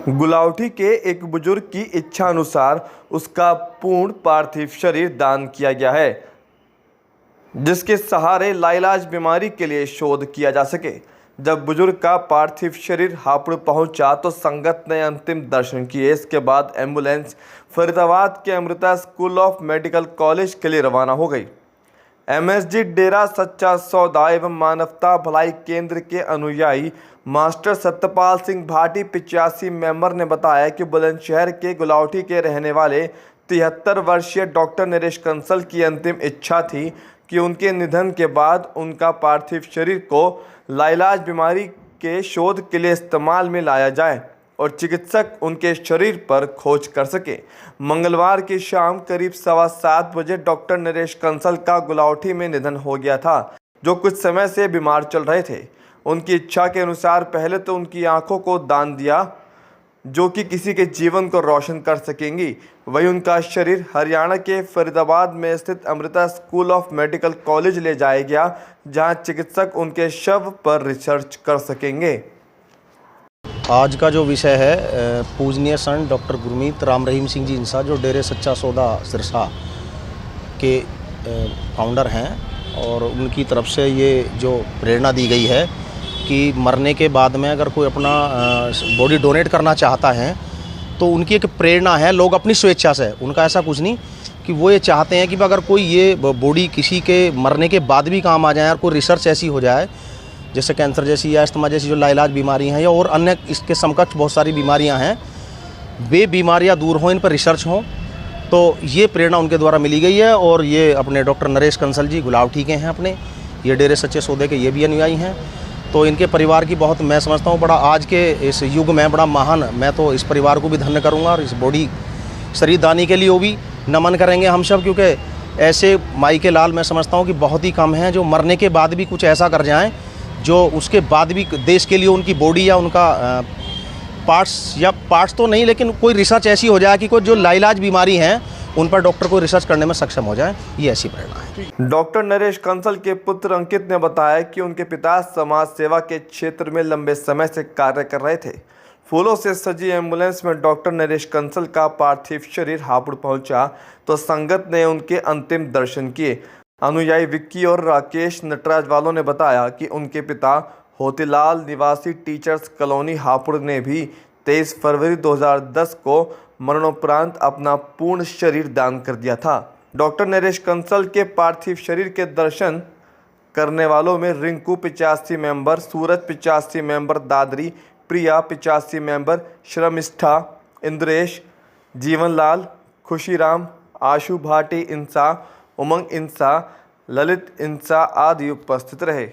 गुलावटी के एक बुजुर्ग की इच्छा अनुसार उसका पूर्ण पार्थिव शरीर दान किया गया है, जिसके सहारे लाइलाज बीमारी के लिए शोध किया जा सके। जब बुजुर्ग का पार्थिव शरीर हापुड़ पहुंचा तो संगत ने अंतिम दर्शन किए। इसके बाद एम्बुलेंस फरीदाबाद के Amrita school of medical college के लिए रवाना हो गई। एमएसजी डेरा सच्चा सौदा एवं मानवता भलाई केंद्र के अनुयायी मास्टर सत्यपाल सिंह भाटी 85 मेंबर ने बताया कि बुलंदशहर के गुलावटी के रहने वाले 73 वर्षीय डॉक्टर नरेश कंसल की अंतिम इच्छा थी कि उनके निधन के बाद उनका पार्थिव शरीर को लाइलाज बीमारी के शोध के लिए इस्तेमाल में लाया जाए और चिकित्सक उनके शरीर पर खोज कर सके। मंगलवार की शाम करीब 7:15 बजे डॉक्टर नरेश कंसल का गुलावटी में निधन हो गया था, जो कुछ समय से बीमार चल रहे थे। उनकी इच्छा के अनुसार पहले तो उनकी आंखों को दान दिया, जो कि किसी के जीवन को रोशन कर सकेंगी। वहीं उनका शरीर हरियाणा के फरीदाबाद में स्थित Amrita school of medical college ले जाया गया, जहां चिकित्सक उनके शव पर रिसर्च कर सकेंगे। आज का जो विषय है पूजनीय संत डॉक्टर गुरमीत राम रहीम सिंह जी इंसा, जो डेरे सच्चा सौदा सिरसा के फाउंडर हैं, और उनकी तरफ से ये जो प्रेरणा दी गई है कि मरने के बाद में अगर कोई अपना बॉडी डोनेट करना चाहता है तो उनकी एक प्रेरणा है, लोग अपनी स्वेच्छा से, उनका ऐसा कुछ नहीं कि वो ये चाहते हैं कि अगर कोई ये बॉडी किसी के मरने के बाद भी काम आ जाए और कोई रिसर्च ऐसी हो जाए जैसे कैंसर जैसी या अस्थमा जैसी जो लाइलाज बीमारी हैं या और अन्य इसके समकक्ष बहुत सारी बीमारियां हैं, वे बीमारियां दूर हों, इन पर रिसर्च हों, तो ये प्रेरणा उनके द्वारा मिली गई है। और ये अपने डॉक्टर नरेश कंसल जी गुलावटी के हैं, अपने ये डेरे सच्चे सौदे के ये भी अनुयायी हैं। तो इनके परिवार की बहुत, मैं समझता हूँ, बड़ा आज के इस युग में बड़ा महान, मैं तो इस परिवार को भी धन्य करूँगा और इस बॉडी शरीर दानी के लिए वो भी नमन करेंगे हम सब, क्योंकि ऐसे माई के लाल मैं समझता हूँ कि बहुत ही कम हैं जो मरने के बाद भी कुछ ऐसा कर जाएँ जो उसके बाद भी देश के लिए उनकी बॉडी या उनका पार्ट्स तो नहीं, लेकिन कोई रिसर्च ऐसी हो जाए कि कोई जो लाइलाज बीमारी हैं उन पर डॉक्टर को रिसर्च करने में सक्षम हो जाए, ये ऐसी प्रेरणा है। डॉक्टर नरेश कंसल के पुत्र अंकित ने बताया कि उनके पिता समाज सेवा के क्षेत्र में लंबे समय से कार्य कर रहे थे। फूलों से सजी एम्बुलेंस में डॉक्टर नरेश कंसल का पार्थिव शरीर हापुड़ पहुंचा तो संगत ने उनके अंतिम दर्शन किए। अनुयायी विक्की और राकेश नटराज वालों ने बताया कि उनके पिता होतीलाल निवासी टीचर्स कॉलोनी हापुड़ ने भी 23 फरवरी 2010 को मरणोपरांत अपना पूर्ण शरीर दान कर दिया था। डॉक्टर नरेश कंसल के पार्थिव शरीर के दर्शन करने वालों में रिंकू 85 मेंबर, सूरज 85 मेंबर, दादरी प्रिया 85 मेंबर, श्रमिष्ठा, इंद्रेश, जीवनलाल, खुशीराम, आशु भाटी इंसा, उमंग इंसा, ललित इंसा आदि उपस्थित रहे।